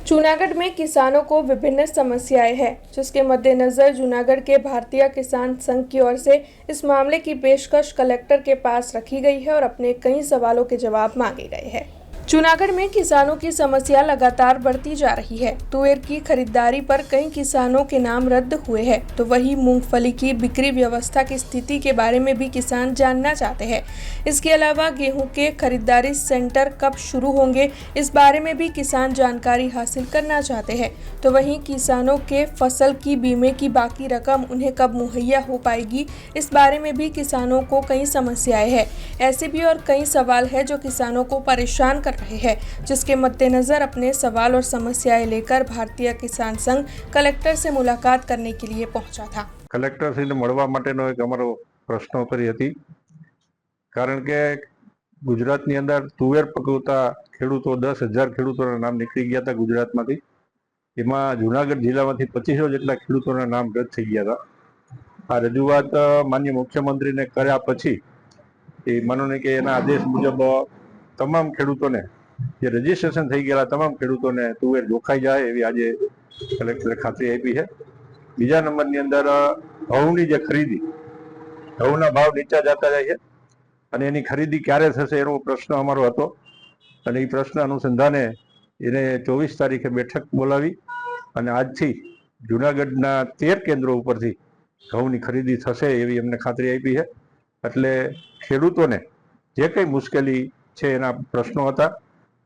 जूनागढ़ में किसानों को विभिन्न समस्याएं हैं, जिसके मद्देनजर जूनागढ़ के भारतीय किसान संघ की ओर से इस मामले की पेशकश कलेक्टर के पास रखी गई है और अपने कई सवालों के जवाब मांगे गए हैं। जूनागढ़ में किसानों की समस्या लगातार बढ़ती जा रही है। तुअर की खरीदारी पर कई किसानों के नाम रद्द हुए हैं, तो वही मूंगफली की बिक्री व्यवस्था की स्थिति के बारे में भी किसान जानना चाहते हैं। इसके अलावा गेहूं के खरीदारी सेंटर कब शुरू होंगे, इस बारे में भी किसान जानकारी हासिल करना चाहते हैं। तो वहीं किसानों के फसल की बीमे की बाकी रकम उन्हें कब मुहैया हो पाएगी, इस बारे में भी किसानों को कई समस्याएं हैं। ऐसे भी और कई सवाल है जो किसानों को परेशान कर रहे हैं, जिसके मद्देनजर अपने सवाल और समस्याएं लेकर भारतीय किसान संघ कलेक्टर से मुलाकात करने के लिए पहुंचा था। कलेक्टर से મળવા માટેનો એક અમારો પ્રશ્નોત્તરી હતી, કારણ કે ગુજરાતની અંદર તુવેર પકવતા ખેડૂતો 10,000 ખેડૂતોના નામ નીકળી ગયા હતા ગુજરાતમાંથી। એમાં જુનાગઢ જિલ્લામાંથી 2500 જેટલા ખેડૂતોના નામ રદ થઈ ગયા હતા। આ રજૂઆત માનનીય મુખ્યમંત્રીને કર્યા પછી એ માનોને કે એના આદેશ મુજબ તમામ ખેડૂતોને જે રજીસ્ટ્રેશન થઈ ગયેલા તમામ ખેડૂતોને તુવેર જોખાઈ જાય એવી આજે કલેક્ટરે ખાતરી આપી છે। બીજા નંબરની અંદર ઘઉંની જે ખરીદી, ઘઉંના ભાવ નીચા જતા જાય છે અને એની ખરીદી ક્યારે થશે એનો પ્રશ્ન અમારો હતો અને એ પ્રશ્ન અનુસંધાને એને 24 તારીખે બેઠક બોલાવી અને આજથી જૂનાગઢના 13 કેન્દ્રો ઉપરથી ઘઉંની ખરીદી થશે એવી અમને ખાતરી આપી છે। એટલે ખેડૂતોને જે કંઈ મુશ્કેલી છે એના પ્રશ્નો હતા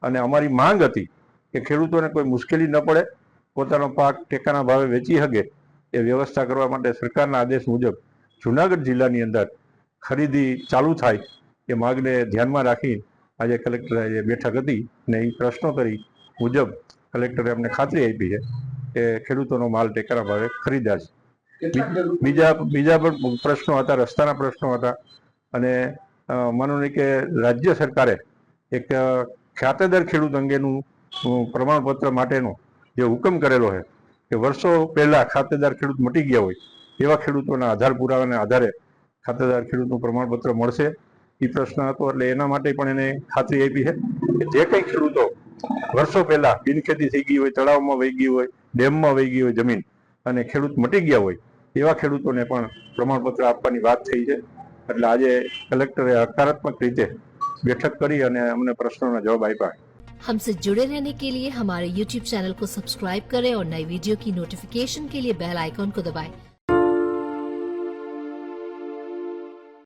અને અમારી માંગ હતી કે ખેડૂતોને કોઈ મુશ્કેલી ન પડે, પોતાનો પાક ટેકાના ભાવે વેચી શકે એ વ્યવસ્થા કરવા માટે સરકારના આદેશ મુજબ જૂનાગઢ જિલ્લાની અંદર ખરીદી ચાલુ થાય એ માંગને ધ્યાનમાં રાખી આજે કલેક્ટરે જે બેઠક હતી ને એ પ્રશ્નોત્તરી મુજબ કલેક્ટરે અમને ખાતરી આપી છે કે ખેડૂતોનો માલ ટેકાના ભાવે ખરીદાશે। બીજા પણ પ્રશ્નો હતા, રસ્તાના પ્રશ્નો હતા અને માનો નહીં કે રાજ્ય સરકારે એક ખાતેદાર ખેડૂત અંગેનું પ્રમાણપત્ર માટેનો જે હુકમ કરેલો છે કે વર્ષો પહેલા ખાતેદાર ખેડૂત મટી ગયા હોય એવા ખેડૂતોના આધાર પુરાવાના આધારે ખાતેદાર ખેડૂતનું પ્રમાણપત્ર મળશે એ પ્રશ્ન હતો। એટલે એના માટે પણ એને ખાતરી આપી છે કે જે કંઈ ખેડૂતો વર્ષો પહેલા બિનખેતી થઈ ગઈ હોય, તળાવમાં વહી ગઈ હોય, ડેમમાં વહી ગઈ હોય જમીન અને ખેડૂત મટી ગયા હોય એવા ખેડૂતોને પણ પ્રમાણપત્ર આપવાની વાત થઈ છે। એટલે આજે કલેક્ટરે હકારાત્મક રીતે बैठक करी और हमने प्रश्नों का जवाब आया। हमसे जुड़े रहने के लिए हमारे YouTube चैनल को सब्सक्राइब करें और नई वीडियो की नोटिफिकेशन के लिए बेल आइकॉन को दबाएं।